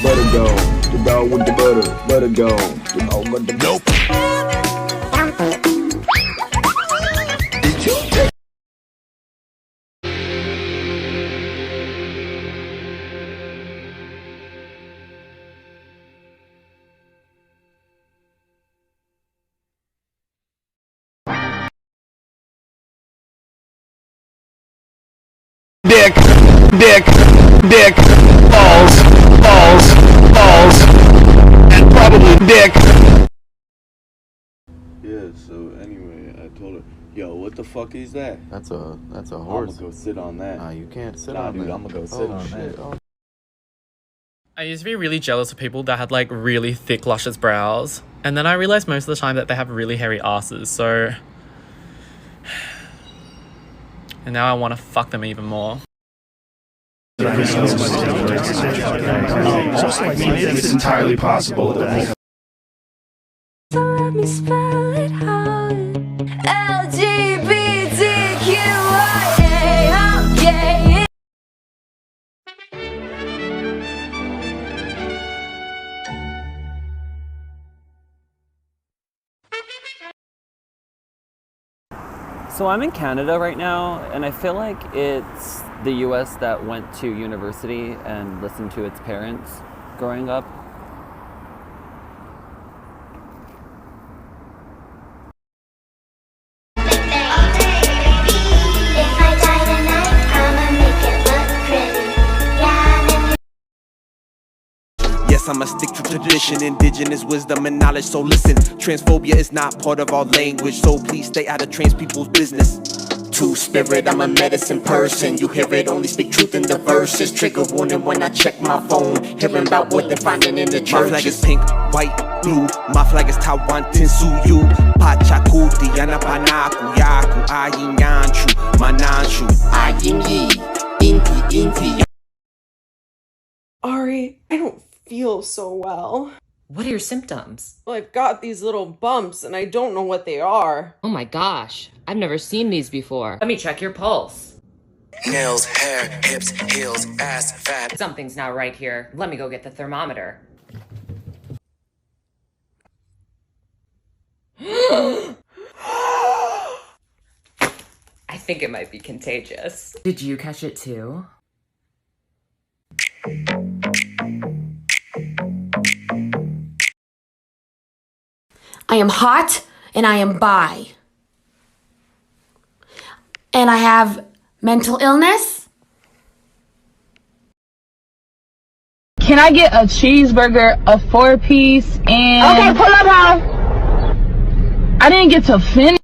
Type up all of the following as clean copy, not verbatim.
butter go. The dog with the butter go. The dog with the nope. Dick, dick, dick, balls, balls, balls, and probably dick. Yeah, so anyway, I told her, yo, what the fuck is that? That's a horse. I'm gonna go sit on that. Nah, you can't sit Nah, on dude, that. I'm gonna go sit on shit. that. Oh. I used to be really jealous of people that had like really thick luscious brows, and then I realized most of the time that they have really hairy asses, so and now I want to fuck them even more. It's entirely possible that So let me spell it out. LGBTQIA, okay. So I'm in Canada right now, and I feel like it's the US that went to university and listened to its parents growing up. Yes, I'ma stick to tradition, indigenous wisdom and knowledge. So listen, transphobia is not part of our language, so please stay out of trans people's business. Two-spirit, I'm a medicine person. You hear it, only speak truth in the verses. Trigger warning when I check my phone, hearing about what they're finding in the churches. My flag is pink, white, blue. My flag is Taiwan, Tinsuyu. Pachakuti, Yanapanaku, Yaku, Ayin Yanchu, Mananchu, Ayin Yi, Inti. Ari, I don't feel so well. What are your symptoms? Well, I've got these little bumps and I don't know what they are. Oh my gosh, I've never seen these before. Let me check your pulse. Nails, hair, hips, heels, ass, fat. Something's not right here. Let me go get the thermometer. I think it might be contagious. Did you catch it too? I am hot and I am bi. And I have mental illness. Can I get a cheeseburger, a 4-piece, and... Okay, pull up, ho. I didn't get to finish.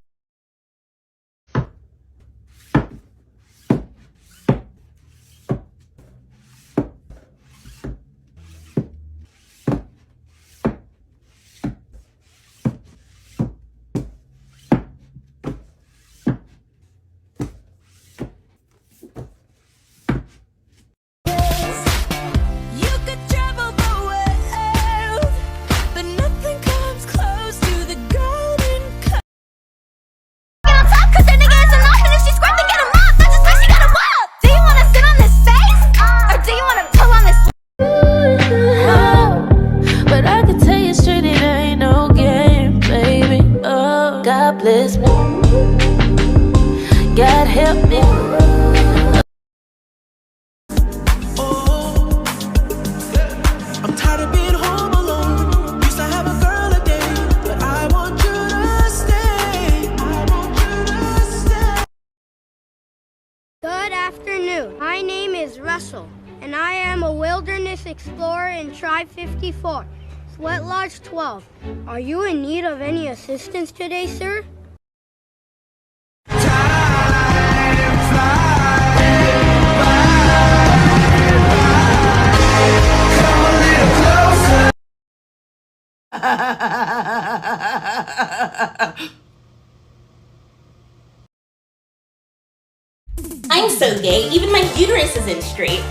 God help me. I'm tired of being home alone. Used to have a girl a day, but I want you to stay. I want you to stay. Good afternoon. My name is Russell, and I am a wilderness explorer in Tribe 54, Sweat Lodge 12. Are you in need of any assistance today, sir? I'm so gay, even my uterus isn't straight.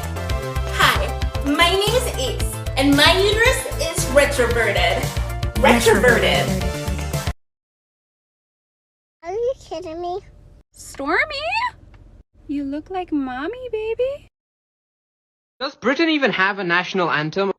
Hi, my name is Ace, and my uterus is retroverted. Retroverted. Are you kidding me? Stormy? You look like mommy, baby. Does Britain even have a national anthem?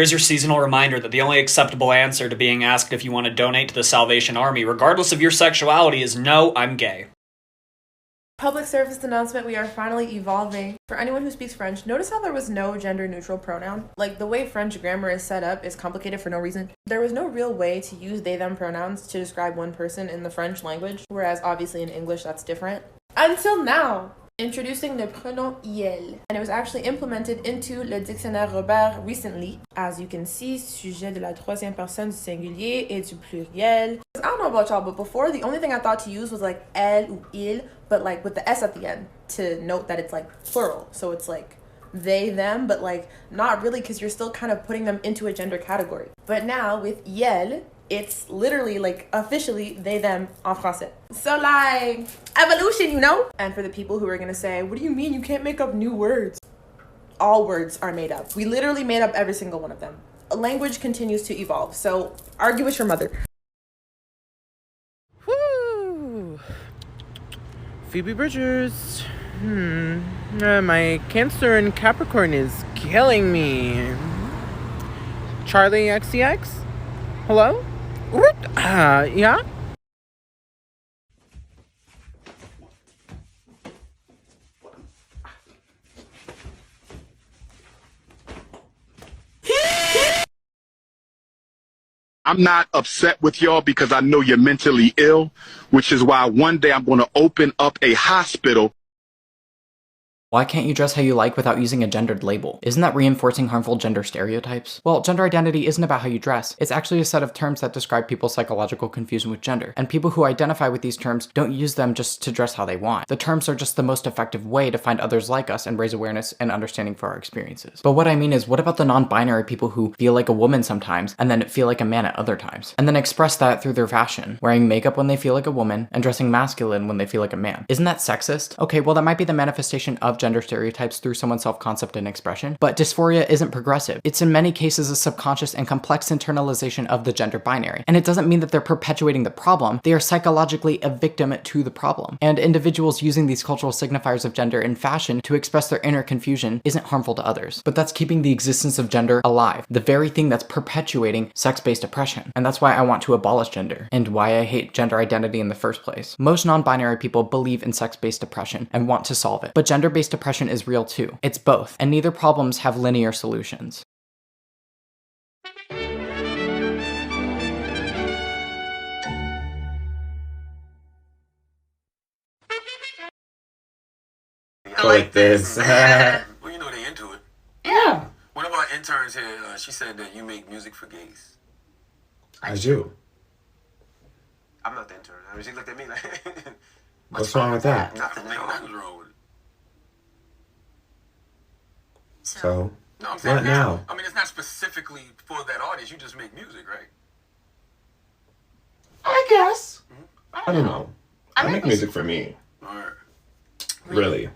Here's your seasonal reminder that the only acceptable answer to being asked if you want to donate to the Salvation Army, regardless of your sexuality, is no, I'm gay. Public service announcement, we are finally evolving. For anyone who speaks French, notice how there was no gender-neutral pronoun? Like, the way French grammar is set up is complicated for no reason. There was no real way to use they-them pronouns to describe one person in the French language, whereas obviously in English that's different. Until now! Introducing le pronom il, and it was actually implemented into le dictionnaire Robert recently. As you can see, sujet de la troisième personne du singulier et du pluriel. I don't know about y'all, but before the only thing I thought to use was like elle ou il, but like with the s at the end to note that it's like plural. So it's like they, them, but like not really because you're still kind of putting them into a gender category. But now with yel, it's literally like officially they, them en français. So like evolution, you know? And for the people who are gonna say, what do you mean you can't make up new words? All words are made up. We literally made up every single one of them. A language continues to evolve. So argue with your mother. Woo! Phoebe Bridgers. My Cancer and Capricorn is killing me. Charlie XCX? Hello? Yeah? I'm not upset with y'all because I know you're mentally ill, which is why one day I'm going to open up a hospital. Why can't you dress how you like without using a gendered label? Isn't that reinforcing harmful gender stereotypes? Well, gender identity isn't about how you dress. It's actually a set of terms that describe people's psychological confusion with gender. And people who identify with these terms don't use them just to dress how they want. The terms are just the most effective way to find others like us and raise awareness and understanding for our experiences. But what I mean is, what about the non-binary people who feel like a woman sometimes and then feel like a man at other times? And then express that through their fashion, wearing makeup when they feel like a woman and dressing masculine when they feel like a man. Isn't that sexist? Okay, well that might be the manifestation of gender stereotypes through someone's self-concept and expression, but dysphoria isn't progressive. It's in many cases a subconscious and complex internalization of the gender binary. And it doesn't mean that they're perpetuating the problem, they are psychologically a victim to the problem. And individuals using these cultural signifiers of gender in fashion to express their inner confusion isn't harmful to others. But that's keeping the existence of gender alive, the very thing that's perpetuating sex-based oppression. And that's why I want to abolish gender, and why I hate gender identity in the first place. Most non-binary people believe in sex-based oppression and want to solve it, but gender-based oppression is real too. It's both, and neither problems have linear solutions. Like this. Well, you know they into it. Yeah. One of our interns here, she said that you make music for gays. I do. I'm not the intern. I mean, she looked at me like... What's wrong with that? Nothing. Nothing's wrong with it. So, No, I'm saying what now? I mean, it's not specifically for that audience. You just make music, right? I guess. I don't know. I make music for me. Alright. Really.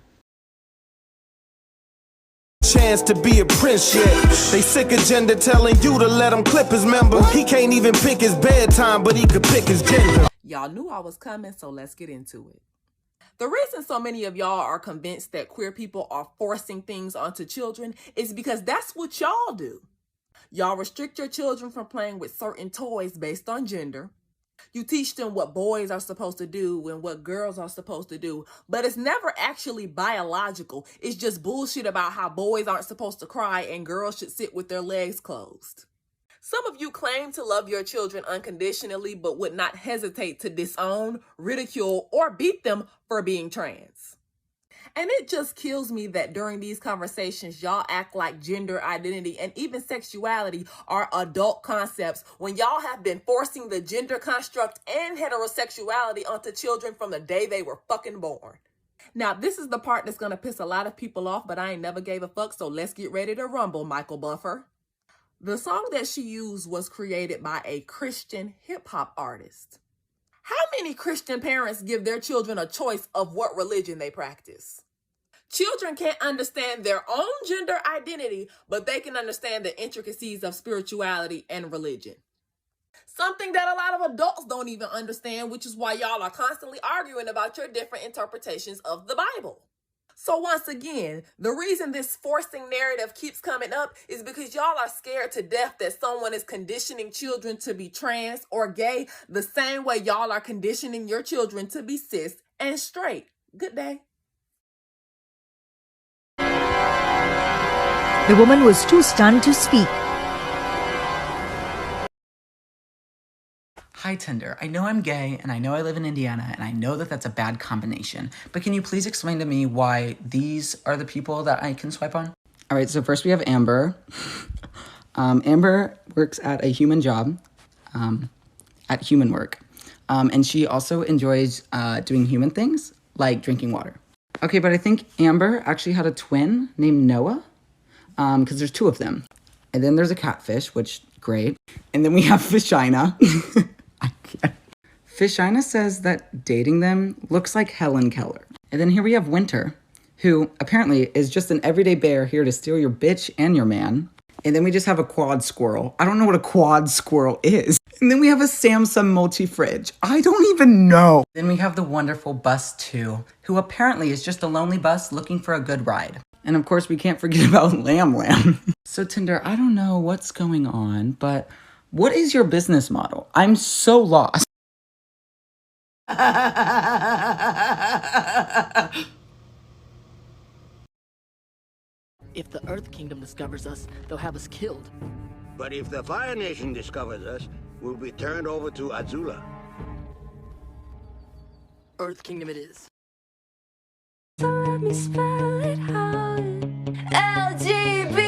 Chance to be a prince yet. They sick of gender telling you to let him clip his member. He can't even pick his bedtime, but he could pick his gender. Y'all knew I was coming, so let's get into it. The reason so many of y'all are convinced that queer people are forcing things onto children is because that's what y'all do. Y'all restrict your children from playing with certain toys based on gender. You teach them what boys are supposed to do and what girls are supposed to do, but it's never actually biological. It's just bullshit about how boys aren't supposed to cry and girls should sit with their legs closed. Some of you claim to love your children unconditionally, but would not hesitate to disown, ridicule, or beat them for being trans. And it just kills me that during these conversations, y'all act like gender identity and even sexuality are adult concepts when y'all have been forcing the gender construct and heterosexuality onto children from the day they were fucking born. Now, this is the part that's gonna piss a lot of people off, but I ain't never gave a fuck, so let's get ready to rumble, Michael Buffer. The song that she used was created by a Christian hip-hop artist. How many Christian parents give their children a choice of what religion they practice? Children can't understand their own gender identity, but they can understand the intricacies of spirituality and religion. Something that a lot of adults don't even understand, which is why y'all are constantly arguing about your different interpretations of the Bible. So once again, the reason this forcing narrative keeps coming up is because y'all are scared to death that someone is conditioning children to be trans or gay the same way y'all are conditioning your children to be cis and straight. Good day. The woman was too stunned to speak. Hi Tinder, I know I'm gay, and I know I live in Indiana, and I know that that's a bad combination, but can you please explain to me why these are the people that I can swipe on? All right, so first we have Amber. Amber works at a human job, at Human Work, and she also enjoys doing human things, like drinking water. Okay, but I think Amber actually had a twin named Noah, because there's two of them. And then there's a catfish, which, great. And then we have Fishina. Fishina says that dating them looks like Helen Keller. And then here we have Winter, who apparently is just an everyday bear here to steal your bitch and your man. And then we just have a quad squirrel. I don't know what a quad squirrel is. And then we have a Samsung multi-fridge. I don't even know. Then we have the wonderful Bus 2, who apparently is just a lonely bus looking for a good ride. And of course we can't forget about Lamb Lamb. So Tinder, I don't know what's going on, but what is your business model? I'm so lost. If the Earth Kingdom discovers us, they'll have us killed. But if the Fire Nation discovers us, we'll be turned over to Azula. Earth Kingdom it is. So let me spell it out. LGBT.